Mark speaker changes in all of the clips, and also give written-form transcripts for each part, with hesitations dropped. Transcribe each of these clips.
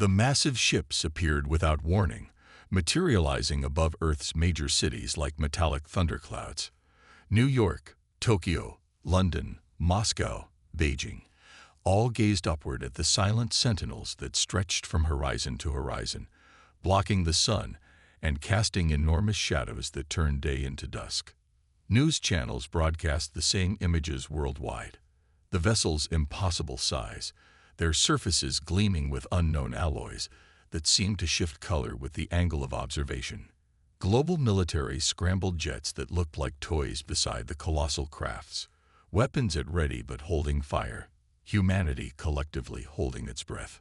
Speaker 1: The massive ships appeared without warning, materializing above Earth's major cities like metallic thunderclouds. New York, Tokyo, London, Moscow, Beijing, all gazed upward at the silent sentinels that stretched from horizon to horizon, blocking the sun and casting enormous shadows that turned day into dusk. News channels broadcast the same images worldwide. The vessels' impossible size, their surfaces gleaming with unknown alloys that seemed to shift color with the angle of observation. Global military scrambled jets that looked like toys beside the colossal crafts, weapons at ready but holding fire, humanity collectively holding its breath.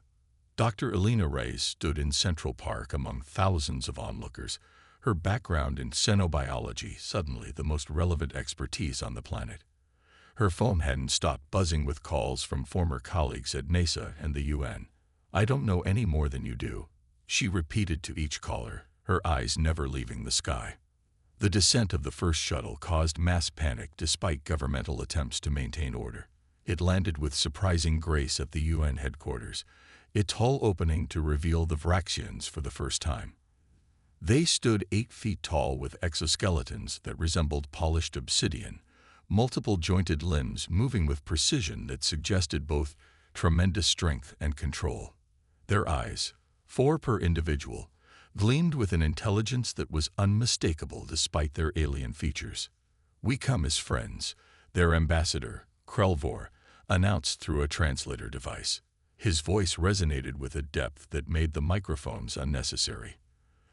Speaker 1: Dr. Elena Reyes stood in Central Park among thousands of onlookers, her background in xenobiology suddenly the most relevant expertise on the planet. Her phone hadn't stopped buzzing with calls from former colleagues at NASA and the UN. "I don't know any more than you do," she repeated to each caller, her eyes never leaving the sky. The descent of the first shuttle caused mass panic despite governmental attempts to maintain order. It landed with surprising grace at the UN headquarters, its hull opening to reveal the Vraxians for the first time. They stood 8 feet tall with exoskeletons that resembled polished obsidian, multiple jointed limbs moving with precision that suggested both tremendous strength and control. Their eyes, 4 per individual, gleamed with an intelligence that was unmistakable despite their alien features. "We come as friends," their ambassador, Krelvor, announced through a translator device. His voice resonated with a depth that made the microphones unnecessary.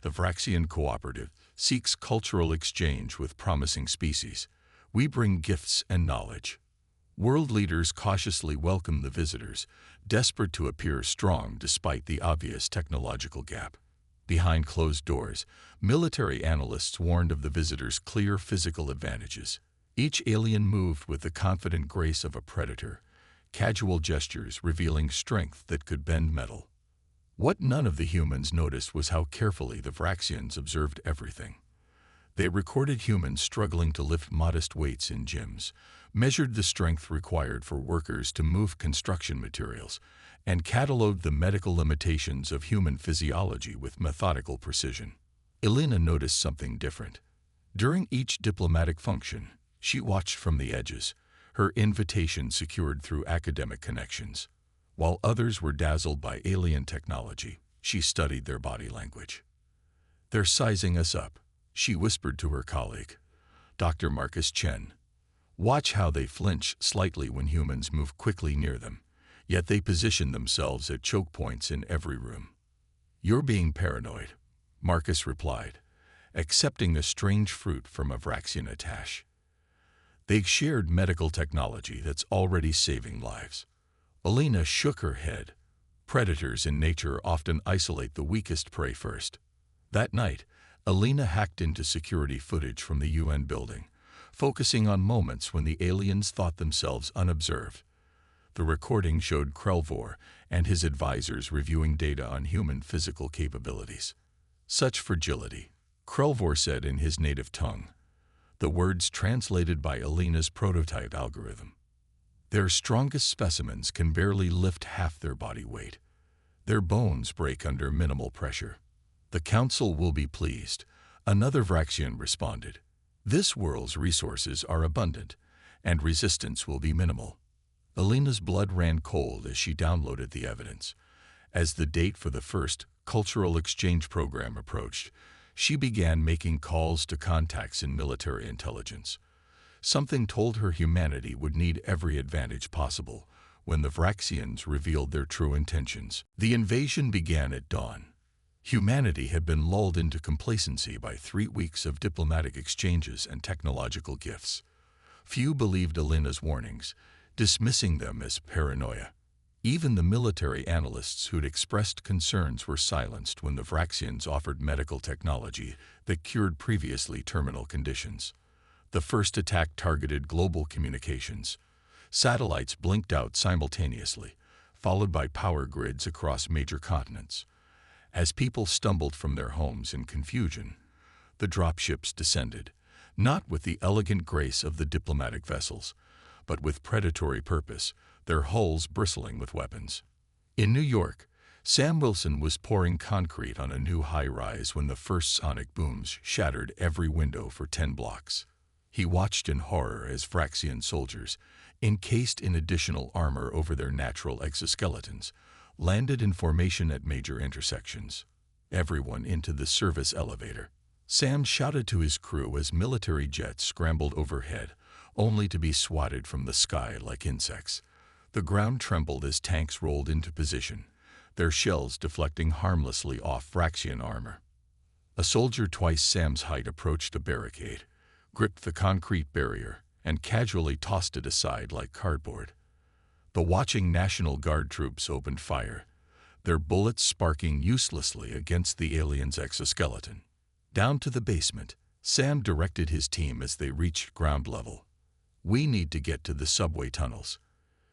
Speaker 1: "The Vraxian Cooperative seeks cultural exchange with promising species. We bring gifts and knowledge." World leaders cautiously welcomed the visitors, desperate to appear strong despite the obvious technological gap. Behind closed doors, military analysts warned of the visitors' clear physical advantages. Each alien moved with the confident grace of a predator, casual gestures revealing strength that could bend metal. What none of the humans noticed was how carefully the Vraxians observed everything. They recorded humans struggling to lift modest weights in gyms, measured the strength required for workers to move construction materials, and cataloged the medical limitations of human physiology with methodical precision. Elena noticed something different. During each diplomatic function, she watched from the edges, her invitation secured through academic connections. While others were dazzled by alien technology, she studied their body language. "They're sizing us up," she whispered to her colleague, Dr. Marcus Chen. "Watch how they flinch slightly when humans move quickly near them, yet they position themselves at choke points in every room." "You're being paranoid," Marcus replied, accepting the strange fruit from a Vraxian attache. "They shared medical technology that's already saving lives." Elena shook her head. Predators in nature often isolate the weakest prey first. That night, Elena hacked into security footage from the UN building, focusing on moments when the aliens thought themselves unobserved. The recording showed Krelvor and his advisors reviewing data on human physical capabilities. "Such fragility," Krelvor said in his native tongue, the words translated by Elena's prototype algorithm. "Their strongest specimens can barely lift half their body weight. Their bones break under minimal pressure." "The Council will be pleased," another Vraxian responded. "This world's resources are abundant, and resistance will be minimal." Elena's blood ran cold as she downloaded the evidence. As the date for the first cultural exchange program approached, she began making calls to contacts in military intelligence. Something told her humanity would need every advantage possible when the Vraxians revealed their true intentions. The invasion began at dawn. Humanity had been lulled into complacency by 3 weeks of diplomatic exchanges and technological gifts. Few believed Elena's warnings, dismissing them as paranoia. Even the military analysts who'd expressed concerns were silenced when the Vraxians offered medical technology that cured previously terminal conditions. The first attack targeted global communications. Satellites blinked out simultaneously, followed by power grids across major continents. As people stumbled from their homes in confusion, the dropships descended, not with the elegant grace of the diplomatic vessels, but with predatory purpose, their hulls bristling with weapons. In New York, Sam Wilson was pouring concrete on a new high-rise when the first sonic booms shattered every window for 10 blocks. He watched in horror as Vraxian soldiers, encased in additional armor over their natural exoskeletons, landed in formation at major intersections. Everyone into the service elevator. Sam shouted to his crew as military jets scrambled overhead, only to be swatted from the sky like insects. The ground trembled as tanks rolled into position, their shells deflecting harmlessly off Vraxian armor. A soldier twice Sam's height approached a barricade, gripped the concrete barrier, and casually tossed it aside like cardboard. The watching National Guard troops opened fire, their bullets sparking uselessly against the alien's exoskeleton. Down to the basement, Sam directed his team as they reached ground level. "We need to get to the subway tunnels."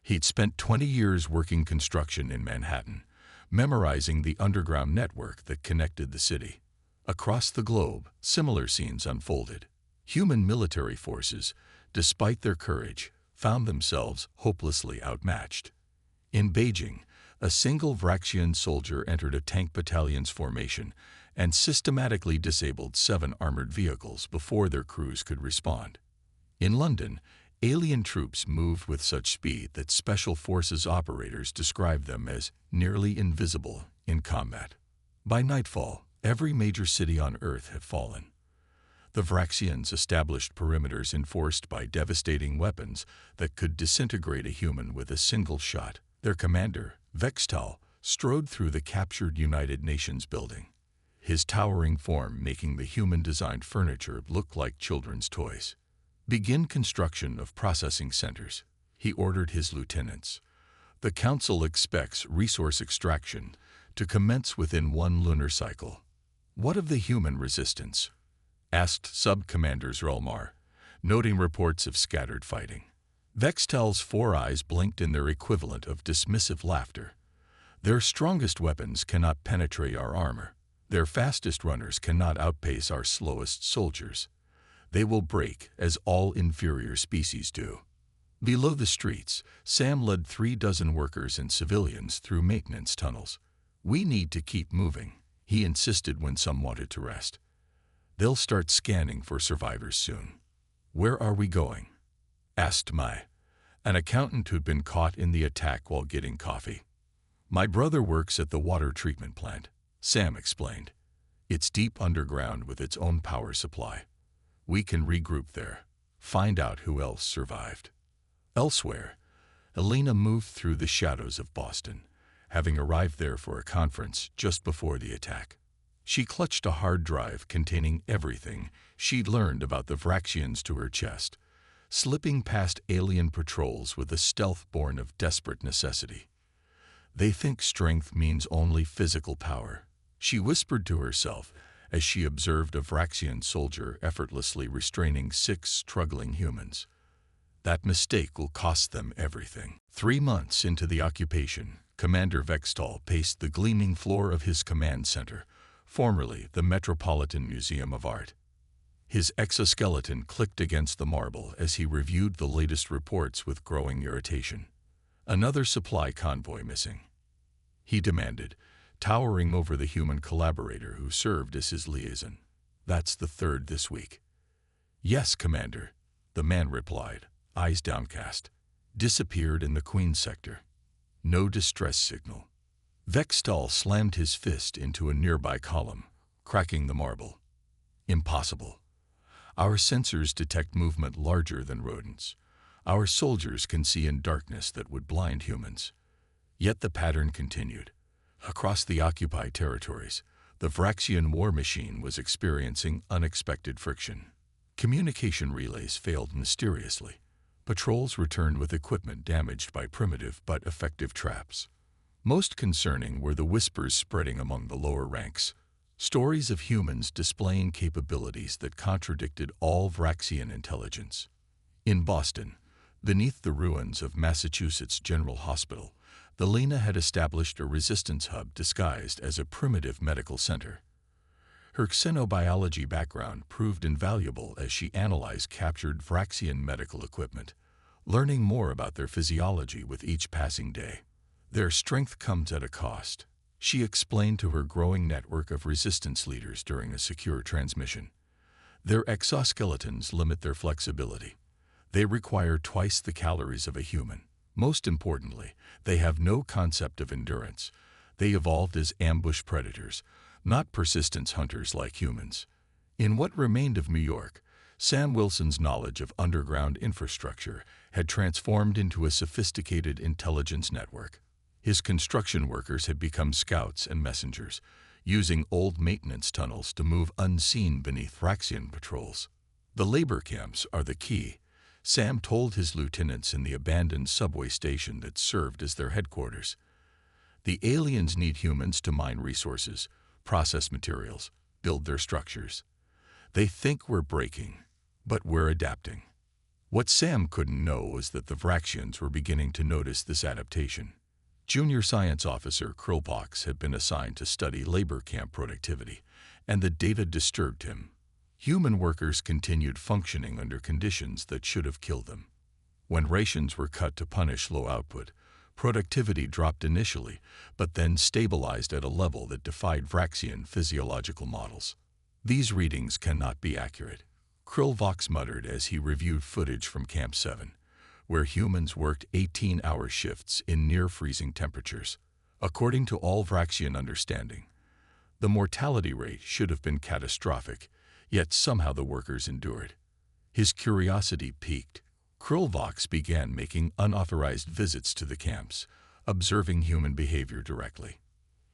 Speaker 1: He'd spent 20 years working construction in Manhattan, memorizing the underground network that connected the city. Across the globe, similar scenes unfolded. Human military forces, despite their courage, found themselves hopelessly outmatched. In Beijing, a single Vraxian soldier entered a tank battalion's formation and systematically disabled 7 armored vehicles before their crews could respond. In London, alien troops moved with such speed that special forces operators described them as nearly invisible in combat. By nightfall, every major city on Earth had fallen. The Vraxians established perimeters enforced by devastating weapons that could disintegrate a human with a single shot. Their commander, Vextal, strode through the captured United Nations building, his towering form making the human-designed furniture look like children's toys. "Begin construction of processing centers," he ordered his lieutenants. "The Council expects resource extraction to commence within 1 lunar cycle." "What of the human resistance?" asked Sub-Commander Zrolmar, noting reports of scattered fighting. Vextal's 4 eyes blinked in their equivalent of dismissive laughter. "Their strongest weapons cannot penetrate our armor. Their fastest runners cannot outpace our slowest soldiers. They will break as all inferior species do." Below the streets, Sam led 3 dozen workers and civilians through maintenance tunnels. "We need to keep moving," he insisted when some wanted to rest. "They'll start scanning for survivors soon." "Where are we going?" asked Mai, an accountant who'd been caught in the attack while getting coffee. "My brother works at the water treatment plant," Sam explained. "It's deep underground with its own power supply. We can regroup there, find out who else survived." Elsewhere, Elena moved through the shadows of Boston, having arrived there for a conference just before the attack. She clutched a hard drive containing everything she'd learned about the Vraxians to her chest, slipping past alien patrols with a stealth born of desperate necessity. "They think strength means only physical power," she whispered to herself as she observed a Vraxian soldier effortlessly restraining 6 struggling humans. "That mistake will cost them everything." 3 months into the occupation, Commander Vextal paced the gleaming floor of his command center, formerly the Metropolitan Museum of Art. His exoskeleton clicked against the marble as he reviewed the latest reports with growing irritation. "Another supply convoy missing," he demanded, towering over the human collaborator who served as his liaison. "That's the 3rd this week." "Yes, Commander," the man replied, eyes downcast. "Disappeared in the Queen sector. No distress signal." Vextal slammed his fist into a nearby column, cracking the marble. "Impossible. Our sensors detect movement larger than rodents. Our soldiers can see in darkness that would blind humans." Yet the pattern continued. Across the occupied territories, the Vraxian war machine was experiencing unexpected friction. Communication relays failed mysteriously. Patrols returned with equipment damaged by primitive but effective traps. Most concerning were the whispers spreading among the lower ranks, stories of humans displaying capabilities that contradicted all Vraxian intelligence. In Boston, beneath the ruins of Massachusetts General Hospital, the Lena had established a resistance hub disguised as a primitive medical center. Her xenobiology background proved invaluable as she analyzed captured Vraxian medical equipment, learning more about their physiology with each passing day. "Their strength comes at a cost," She explained to her growing network of resistance leaders during a secure transmission. Their exoskeletons limit their flexibility. They require twice the calories of a human. Most importantly, they have no concept of endurance. They evolved as ambush predators, not persistence hunters like humans. In what remained of New York, Sam Wilson's knowledge of underground infrastructure had transformed into a sophisticated intelligence network. His construction workers had become scouts and messengers, using old maintenance tunnels to move unseen beneath Vraxian patrols. The labor camps are the key, Sam told his lieutenants in the abandoned subway station that served as their headquarters. The aliens need humans to mine resources, process materials, build their structures. They think we're breaking, but we're adapting. What Sam couldn't know was that the Vraxians were beginning to notice this adaptation. Junior Science Officer Krillvox had been assigned to study labor camp productivity, and the data disturbed him. Human workers continued functioning under conditions that should have killed them. When rations were cut to punish low output, productivity dropped initially, but then stabilized at a level that defied Vraxian physiological models. These readings cannot be accurate, Krillvox muttered as he reviewed footage from Camp 7, where humans worked 18-hour shifts in near-freezing temperatures. According to all Vraxian understanding, the mortality rate should have been catastrophic, yet somehow the workers endured. His curiosity piqued. Krillvox began making unauthorized visits to the camps, observing human behavior directly.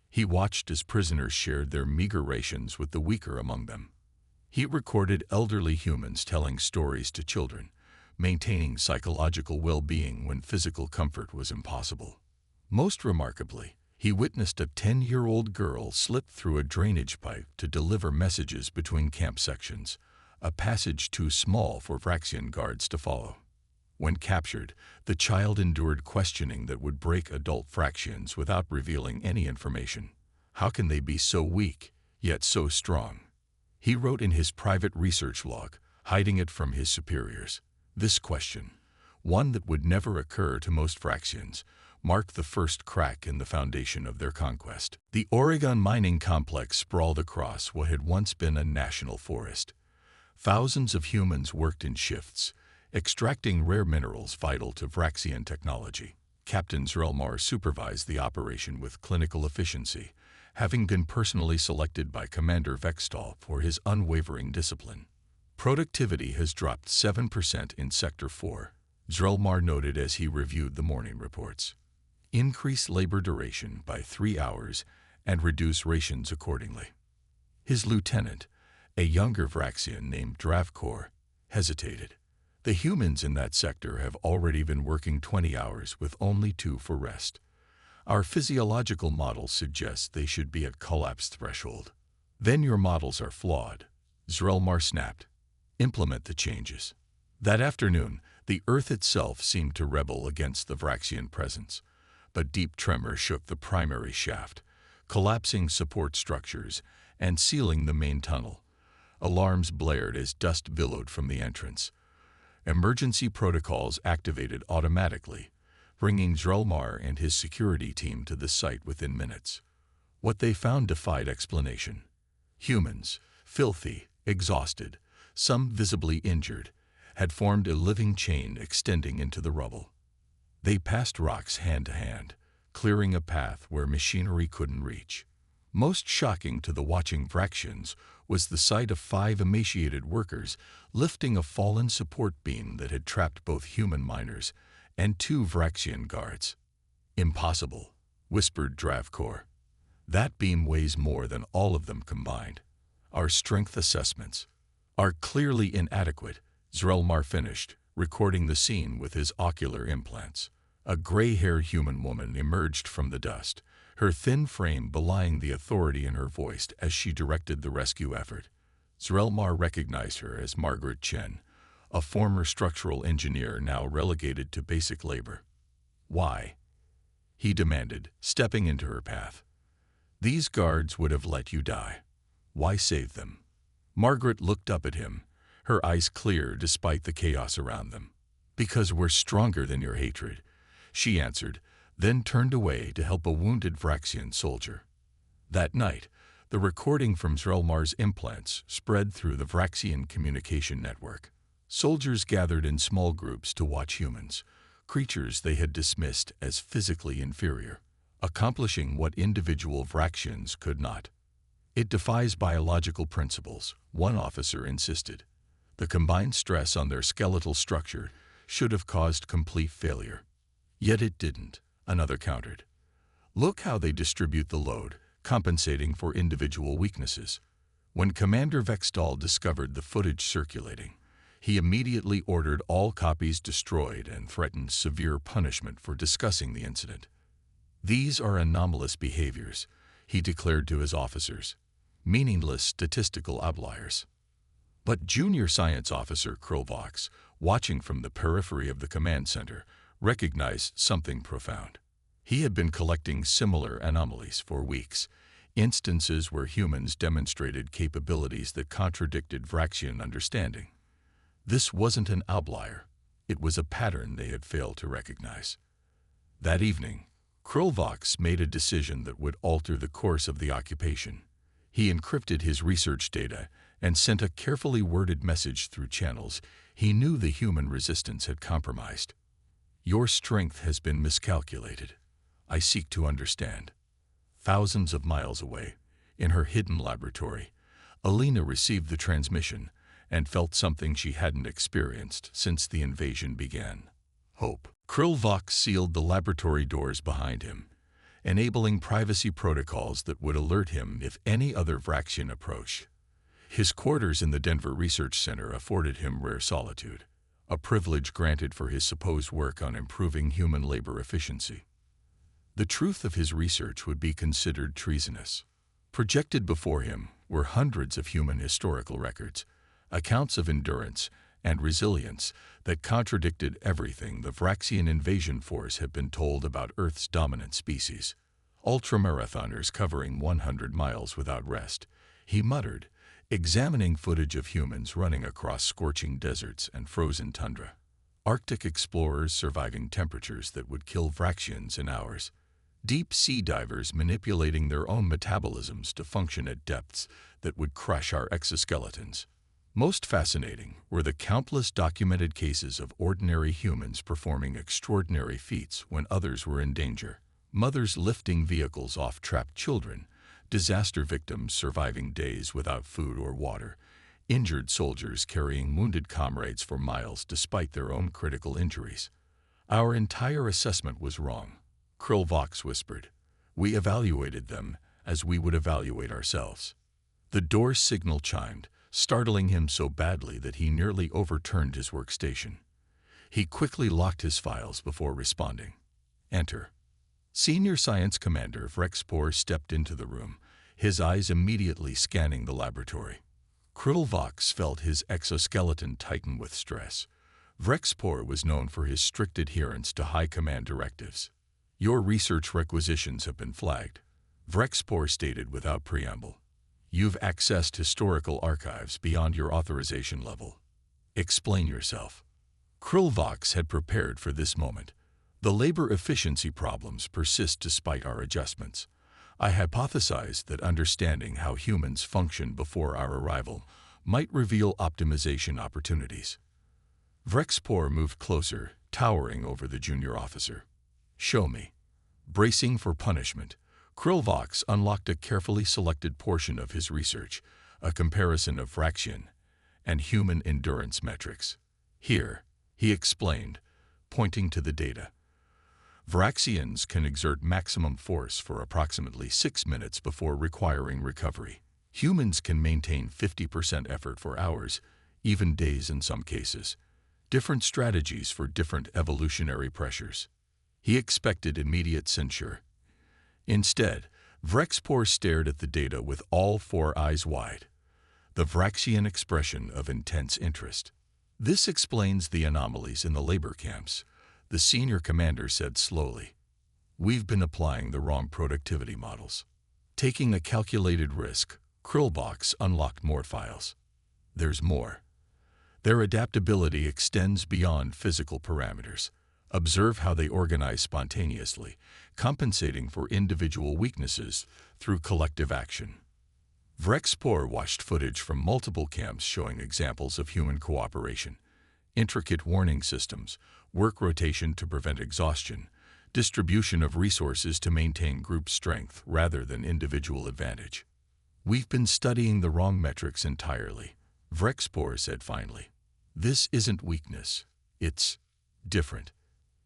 Speaker 1: He watched as prisoners shared their meager rations with the weaker among them. He recorded elderly humans telling stories to children, maintaining psychological well-being when physical comfort was impossible. Most remarkably, he witnessed a 10-year-old girl slip through a drainage pipe to deliver messages between camp sections, a passage too small for Vraxian guards to follow. When captured, the child endured questioning that would break adult Vraxians without revealing any information. How can they be so weak, yet so strong? He wrote in his private research log, hiding it from his superiors. This question, one that would never occur to most Vraxians, marked the first crack in the foundation of their conquest. The Oregon mining complex sprawled across what had once been a national forest. Thousands of humans worked in shifts, extracting rare minerals vital to Vraxian technology. Captain Zrelmar supervised the operation with clinical efficiency, having been personally selected by Commander Vextal for his unwavering discipline. Productivity has dropped 7% in Sector 4, Zrelmar noted as he reviewed the morning reports. Increase labor duration by 3 hours and reduce rations accordingly. His lieutenant, a younger Vraxian named Dravkor, hesitated. The humans in that sector have already been working 20 hours with only 2 for rest. Our physiological models suggest they should be at collapse threshold. Then your models are flawed, Zrelmar snapped. Implement the changes. That afternoon, the Earth itself seemed to rebel against the Vraxian presence, but deep tremor shook the primary shaft, collapsing support structures and sealing the main tunnel. Alarms blared as dust billowed from the entrance. Emergency protocols activated automatically, bringing Zrelmar and his security team to the site within minutes. What they found defied explanation. Humans, filthy, exhausted, some visibly injured, had formed a living chain extending into the rubble. They passed rocks hand to hand, clearing a path where machinery couldn't reach. Most shocking to the watching Vraxians was the sight of 5 emaciated workers lifting a fallen support beam that had trapped both human miners and 2 Vraxian guards. Impossible, whispered Dravkor. That beam weighs more than all of them combined. Our strength assessments are clearly inadequate, Zrelmar finished, recording the scene with his ocular implants. A gray-haired human woman emerged from the dust, her thin frame belying the authority in her voice as she directed the rescue effort. Zrelmar recognized her as Margaret Chen, a former structural engineer now relegated to basic labor. Why? He demanded, stepping into her path. These guards would have let you die. Why save them? Margaret looked up at him, her eyes clear despite the chaos around them. Because we're stronger than your hatred, she answered, then turned away to help a wounded Vraxian soldier. That night, the recording from Zrelmar's implants spread through the Vraxian communication network. Soldiers gathered in small groups to watch humans, creatures they had dismissed as physically inferior, accomplishing what individual Vraxians could not. It defies biological principles, one officer insisted. The combined stress on their skeletal structure should have caused complete failure. Yet it didn't, another countered. Look how they distribute the load, compensating for individual weaknesses. When Commander Vexdal discovered the footage circulating, he immediately ordered all copies destroyed and threatened severe punishment for discussing the incident. These are anomalous behaviors, he declared to his officers, meaningless statistical outliers. But Junior Science Officer Krulvox, watching from the periphery of the command center, recognized something profound. He had been collecting similar anomalies for weeks, instances where humans demonstrated capabilities that contradicted Vraxian understanding. This wasn't an outlier, it was a pattern they had failed to recognize. That evening, Krulvox made a decision that would alter the course of the occupation. He encrypted his research data and sent a carefully worded message through channels he knew the human resistance had compromised. Your strength has been miscalculated. I seek to understand. Thousands of miles away, in her hidden laboratory, Alina received the transmission and felt something she hadn't experienced since the invasion began. Hope. Krulvox sealed the laboratory doors behind him, enabling privacy protocols that would alert him if any other Vraxian approached. His quarters in the Denver Research Center afforded him rare solitude, a privilege granted for his supposed work on improving human labor efficiency. The truth of his research would be considered treasonous. Projected before him were hundreds of human historical records, accounts of endurance and resilience that contradicted everything the Vraxian invasion force had been told about Earth's dominant species. Ultramarathoners covering 100 miles without rest, he muttered, examining footage of humans running across scorching deserts and frozen tundra. Arctic explorers surviving temperatures that would kill Vraxians in hours. Deep sea divers manipulating their own metabolisms to function at depths that would crush our exoskeletons. Most fascinating were the countless documented cases of ordinary humans performing extraordinary feats when others were in danger. Mothers lifting vehicles off trapped children, disaster victims surviving days without food or water, injured soldiers carrying wounded comrades for miles despite their own critical injuries. Our entire assessment was wrong, Krulvox whispered. We evaluated them as we would evaluate ourselves. The door's signal chimed, startling him so badly that he nearly overturned his workstation. He quickly locked his files before responding. Enter. Senior Science Commander Vrexpor stepped into the room, his eyes immediately scanning the laboratory. Krulvox felt his exoskeleton tighten with stress. Vrexpor was known for his strict adherence to high command directives. Your research requisitions have been flagged, Vrexpor stated without preamble. You've accessed historical archives beyond your authorization level. Explain yourself. Krulvox had prepared for this moment. The labor efficiency problems persist despite our adjustments. I hypothesized that understanding how humans function before our arrival might reveal optimization opportunities. Vrexpor moved closer, towering over the junior officer. Show me. Bracing for punishment, Krulvox unlocked a carefully selected portion of his research, a comparison of Vraxian and human endurance metrics. Here, he explained, pointing to the data. Vraxians can exert maximum force for approximately 6 minutes before requiring recovery. Humans can maintain 50% effort for hours, even days in some cases. Different strategies for different evolutionary pressures. He expected immediate censure. Instead, Vrexpor stared at the data with all 4 eyes wide, the Vraxian expression of intense interest. This explains the anomalies in the labor camps, the senior commander said slowly. We've been applying the wrong productivity models. Taking a calculated risk, Krulvox unlocked more files. There's more. Their adaptability extends beyond physical parameters. Observe how they organize spontaneously, compensating for individual weaknesses through collective action. Vrexpor watched footage from multiple camps showing examples of human cooperation, intricate warning systems, work rotation to prevent exhaustion, distribution of resources to maintain group strength rather than individual advantage. "We've been studying the wrong metrics entirely," Vrexpor said finally. "This isn't weakness. It's different."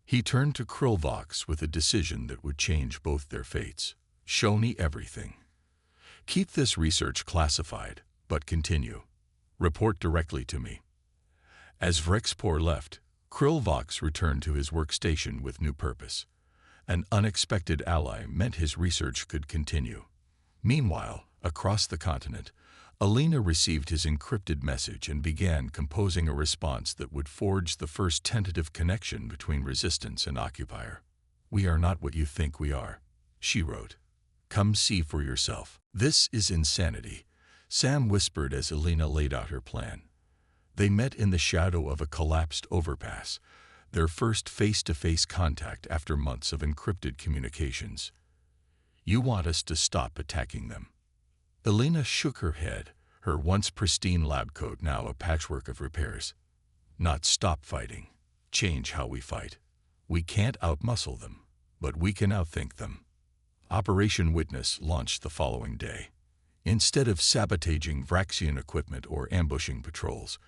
Speaker 1: He turned to Krillvox with a decision that would change both their fates. "Show me everything. Keep this research classified, but continue. Report directly to me." As Vrexpor left, Krillvox returned to his workstation with new purpose. An unexpected ally meant his research could continue. Meanwhile, across the continent, Alina received his encrypted message and began composing a response that would forge the first tentative connection between Resistance and Occupier. "We are not what you think we are," she wrote. "Come see for yourself." "This is insanity," Sam whispered as Alina laid out her plan. They met in the shadow of a collapsed overpass, their first face-to-face contact after months of encrypted communications. "You want us to stop attacking them." Alina shook her head, her once pristine lab coat now a patchwork of repairs. "Not stop fighting. Change how we fight. We can't outmuscle them, but we can outthink them." Operation Witness launched the following day. Instead of sabotaging Vraxian equipment or ambushing patrols,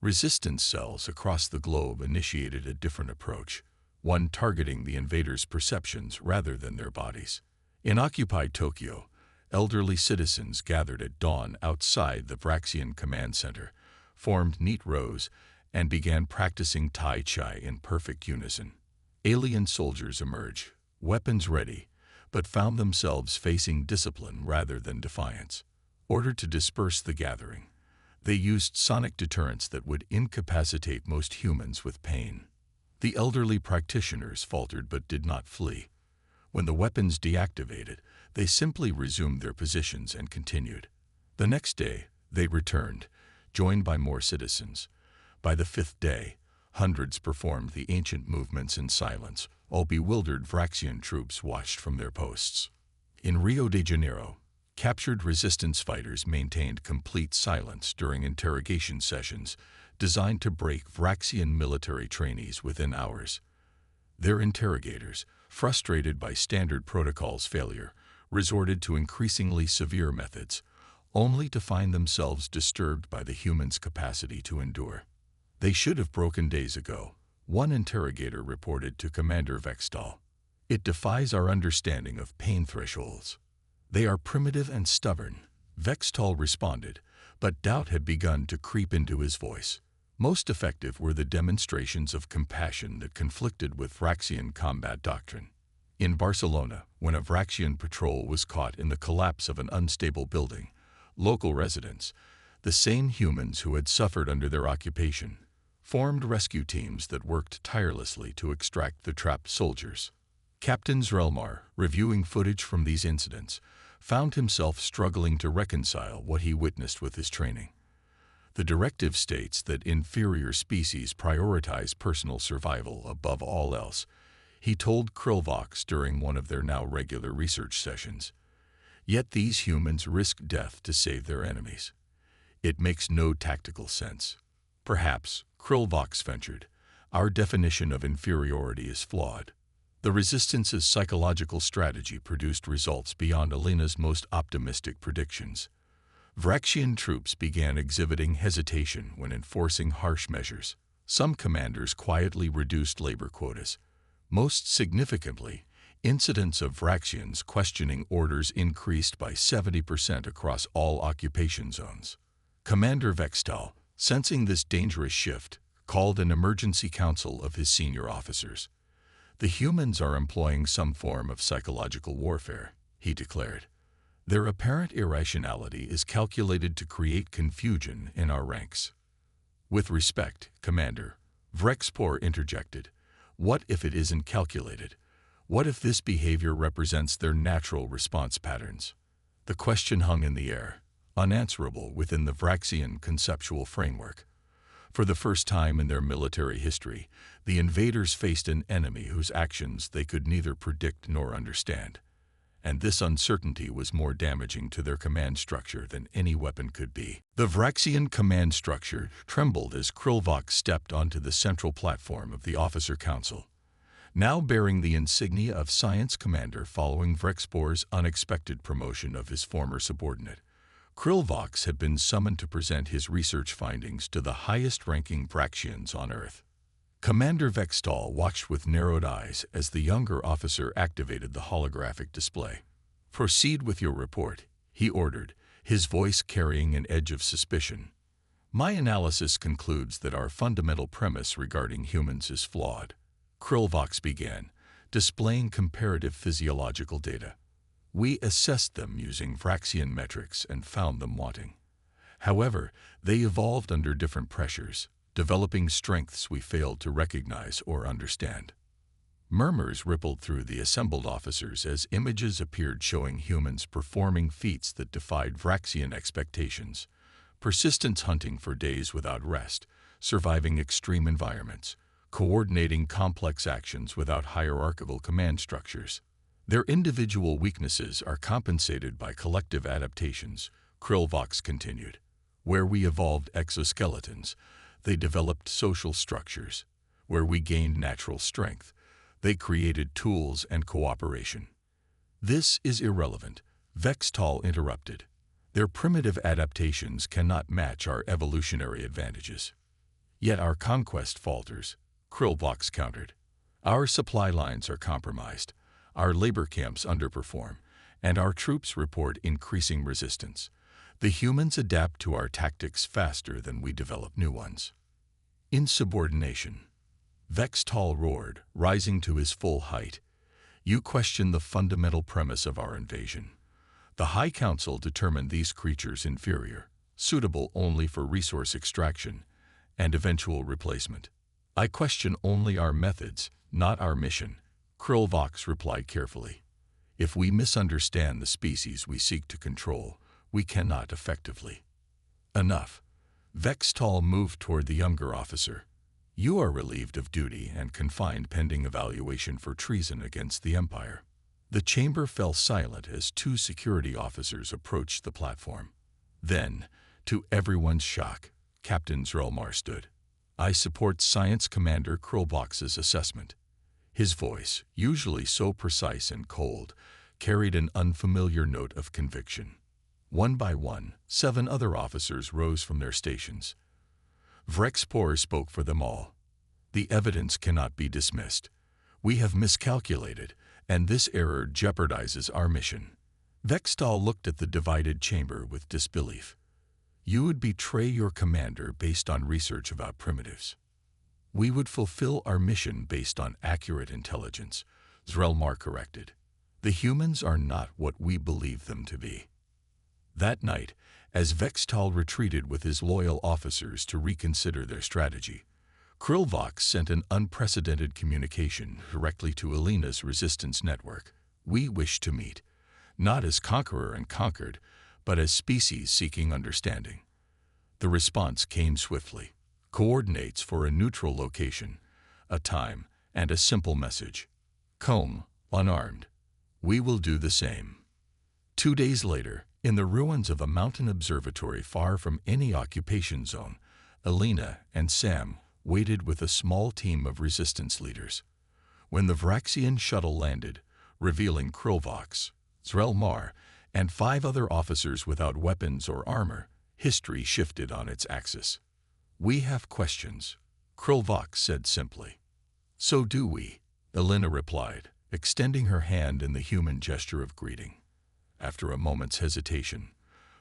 Speaker 1: resistance cells across the globe initiated a different approach, one targeting the invaders' perceptions rather than their bodies. In occupied Tokyo, elderly citizens gathered at dawn outside the Vraxian command center, formed neat rows, and began practicing Tai Chi in perfect unison. Alien soldiers emerged, weapons ready, but found themselves facing discipline rather than defiance. Ordered to disperse the gathering, they used sonic deterrents that would incapacitate most humans with pain. The elderly practitioners faltered but did not flee. When the weapons deactivated, they simply resumed their positions and continued. The next day, they returned, joined by more citizens. By the fifth day, hundreds performed the ancient movements in silence, while bewildered Vraxian troops watched from their posts. In Rio de Janeiro, captured resistance fighters maintained complete silence during interrogation sessions designed to break Vraxian military trainees within hours. Their interrogators, frustrated by standard protocols failure, resorted to increasingly severe methods, only to find themselves disturbed by the humans' capacity to endure. "They should have broken days ago," one interrogator reported to Commander Vextal. "It defies our understanding of pain thresholds." "They are primitive and stubborn," Vextal responded, but doubt had begun to creep into his voice. Most effective were the demonstrations of compassion that conflicted with Vraxian combat doctrine. In Barcelona, when a Vraxian patrol was caught in the collapse of an unstable building, local residents, the same humans who had suffered under their occupation, formed rescue teams that worked tirelessly to extract the trapped soldiers. Captain Zrelmar, reviewing footage from these incidents, found himself struggling to reconcile what he witnessed with his training. The directive states that inferior species prioritize personal survival above all else, he told Krillvox during one of their now regular research sessions. Yet these humans risk death to save their enemies. It makes no tactical sense. Perhaps, Krillvox ventured, our definition of inferiority is flawed. The Resistance's psychological strategy produced results beyond Alina's most optimistic predictions. Vraxian troops began exhibiting hesitation when enforcing harsh measures. Some commanders quietly reduced labor quotas. Most significantly, incidents of Vraxians questioning orders increased by 70% across all occupation zones. Commander Vextal, sensing this dangerous shift, called an emergency council of his senior officers. "The humans are employing some form of psychological warfare," he declared. "Their apparent irrationality is calculated to create confusion in our ranks." "With respect, Commander," Vrexpor interjected, "what if it isn't calculated? What if this behavior represents their natural response patterns?" The question hung in the air, unanswerable within the Vraxian conceptual framework. For the first time in their military history, the invaders faced an enemy whose actions they could neither predict nor understand. And this uncertainty was more damaging to their command structure than any weapon could be. The Vraxian command structure trembled as Krillvox stepped onto the central platform of the Officer Council, now bearing the insignia of Science Commander following Vrexpor's unexpected promotion of his former subordinate. Krillvox had been summoned to present his research findings to the highest-ranking Vraxians on Earth. Commander Vextal watched with narrowed eyes as the younger officer activated the holographic display. "Proceed with your report," he ordered, his voice carrying an edge of suspicion. "My analysis concludes that our fundamental premise regarding humans is flawed," Krillvox began, displaying comparative physiological data. "We assessed them using Vraxian metrics and found them wanting. However, they evolved under different pressures, developing strengths we failed to recognize or understand." Murmurs rippled through the assembled officers as images appeared showing humans performing feats that defied Vraxian expectations. Persistence hunting for days without rest, surviving extreme environments, coordinating complex actions without hierarchical command structures. Their individual weaknesses are compensated by collective adaptations, Krillvox continued. Where we evolved exoskeletons, they developed social structures. Where we gained natural strength, they created tools and cooperation. "This is irrelevant," Vextal interrupted. "Their primitive adaptations cannot match our evolutionary advantages." "Yet our conquest falters," Krillvox countered. "Our supply lines are compromised, our labor camps underperform, and our troops report increasing resistance. The humans adapt to our tactics faster than we develop new ones." "Insubordination," Vextal roared, rising to his full height. "You question the fundamental premise of our invasion. The High Council determined these creatures inferior, suitable only for resource extraction and eventual replacement. I question only our methods, not our mission," Krillvox replied carefully. "If we misunderstand the species we seek to control, we cannot effectively." "Enough." Vextal moved toward the younger officer. "You are relieved of duty and confined pending evaluation for treason against the Empire." The chamber fell silent as two security officers approached the platform. Then, to everyone's shock, Captain Zrelmar stood. "I support Science Commander Krillvox's assessment." His voice, usually so precise and cold, carried an unfamiliar note of conviction. One by one, 7 other officers rose from their stations. Vrexpor spoke for them all. "The evidence cannot be dismissed. We have miscalculated, and this error jeopardizes our mission." Vextal looked at the divided chamber with disbelief. "You would betray your commander based on research about primitives." "We would fulfill our mission based on accurate intelligence," Zrelmar corrected. "The humans are not what we believe them to be." That night, as Vextal retreated with his loyal officers to reconsider their strategy, Krillvox sent an unprecedented communication directly to Alina's resistance network. "We wish to meet, not as conqueror and conquered, but as species seeking understanding." The response came swiftly. Coordinates for a neutral location, a time, and a simple message. "Come, unarmed. We will do the same." 2 days later, in the ruins of a mountain observatory far from any occupation zone, Alina and Sam waited with a small team of resistance leaders. When the Vraxian shuttle landed, revealing Krillvox, Zrelmar, and 5 other officers without weapons or armor, history shifted on its axis. "We have questions," Krillvox said simply. "So do we," Alina replied, extending her hand in the human gesture of greeting. After a moment's hesitation,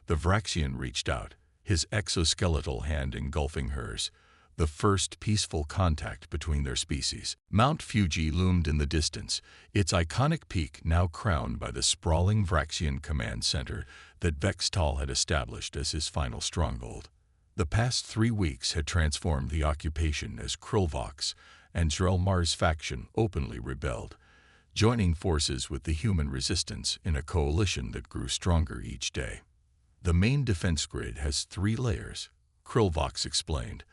Speaker 1: the Vraxian reached out, his exoskeletal hand engulfing hers, the first peaceful contact between their species. Mount Fuji loomed in the distance, its iconic peak now crowned by the sprawling Vraxian command center that Vextal had established as his final stronghold. The past 3 weeks had transformed the occupation as Krillvox and Zrelmar's faction openly rebelled, joining forces with the human resistance in a coalition that grew stronger each day. "The main defense grid has 3 layers," Krillvox explained,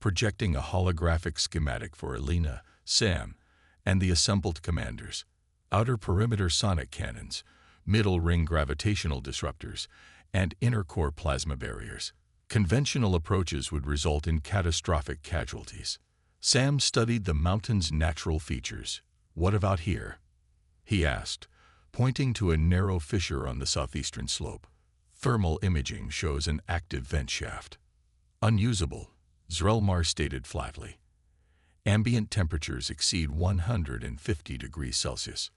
Speaker 1: projecting a holographic schematic for Alina, Sam, and the assembled commanders. Outer perimeter sonic cannons, middle ring gravitational disruptors, and inner core plasma barriers. Conventional approaches would result in catastrophic casualties. Sam studied the mountain's natural features. "What about here?" he asked, pointing to a narrow fissure on the southeastern slope. "Thermal imaging shows an active vent shaft." "Unusable," Zrelmar stated flatly. "Ambient temperatures exceed 150 degrees Celsius.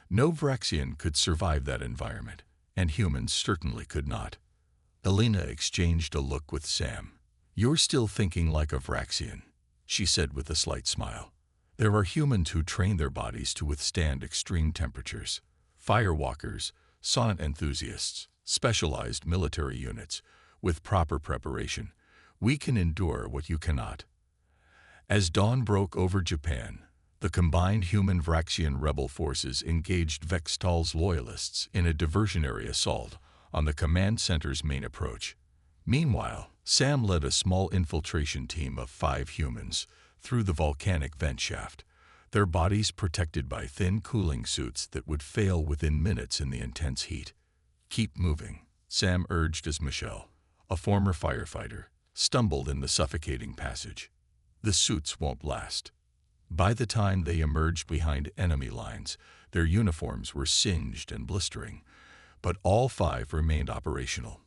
Speaker 1: No Vraxian could survive that environment, and humans certainly could not." Alina exchanged a look with Sam. "You're still thinking like a Vraxian," she said with a slight smile. "There are humans who train their bodies to withstand extreme temperatures. Firewalkers, sauna enthusiasts, specialized military units. With proper preparation, we can endure what you cannot." As dawn broke over Japan, the combined human-Vraxian rebel forces engaged Vextal's loyalists in a diversionary assault on the command center's main approach. Meanwhile, Sam led a small infiltration team of 5 humans through the volcanic vent shaft, their bodies protected by thin cooling suits that would fail within minutes in the intense heat. "Keep moving," Sam urged as Michelle, a former firefighter, stumbled in the suffocating passage. "The suits won't last." By the time they emerged behind enemy lines, their uniforms were singed and blistering, but all 5 remained operational,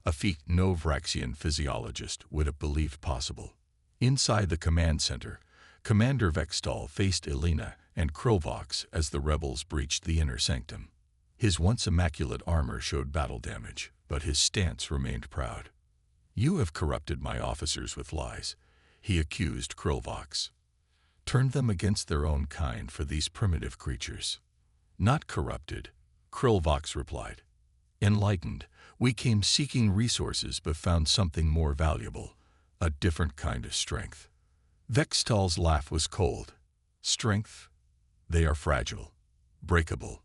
Speaker 1: a feat no Vraxian physiologist would have believed possible. Inside the command center, Commander Vextal faced Alina and Krilvox as the rebels breached the inner sanctum. His once immaculate armor showed battle damage, but his stance remained proud. "You have corrupted my officers with lies," he accused Krilvox. "Turned them against their own kind for these primitive creatures." "Not corrupted," Krilvox replied. "Enlightened, we came seeking resources but found something more valuable, a different kind of strength." Vextal's laugh was cold. "Strength? They are fragile, breakable."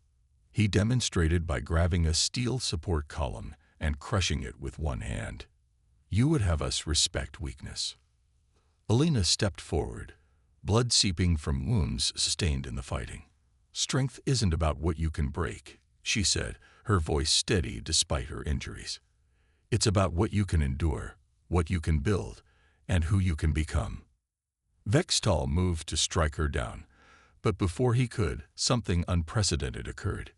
Speaker 1: He demonstrated by grabbing a steel support column and crushing it with one hand. "You would have us respect weakness." Alina stepped forward, blood seeping from wounds sustained in the fighting. "Strength isn't about what you can break," she said, her voice steady despite her injuries. "It's about what you can endure, what you can build, and who you can become." Vextal moved to strike her down, but before he could, something unprecedented occurred.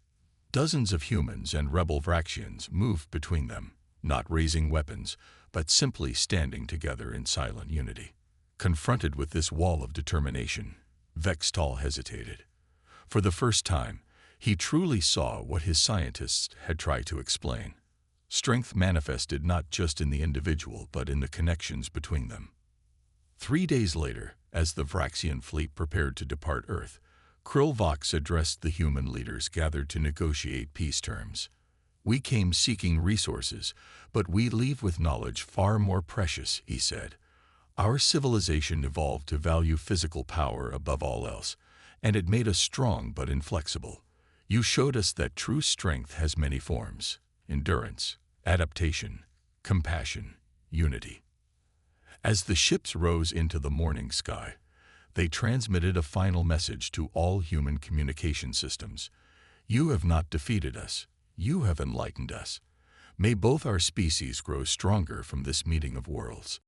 Speaker 1: Dozens of humans and rebel Vraxians moved between them, not raising weapons, but simply standing together in silent unity. Confronted with this wall of determination, Vextal hesitated. For the first time, he truly saw what his scientists had tried to explain. Strength manifested not just in the individual, but in the connections between them. 3 days later, as the Vraxian fleet prepared to depart Earth, Krilvox addressed the human leaders gathered to negotiate peace terms. "We came seeking resources, but we leave with knowledge far more precious," he said. "Our civilization evolved to value physical power above all else, and it made us strong but inflexible. You showed us that true strength has many forms: endurance, adaptation, compassion, unity." As the ships rose into the morning sky, they transmitted a final message to all human communication systems. "You have not defeated us. You have enlightened us. May both our species grow stronger from this meeting of worlds."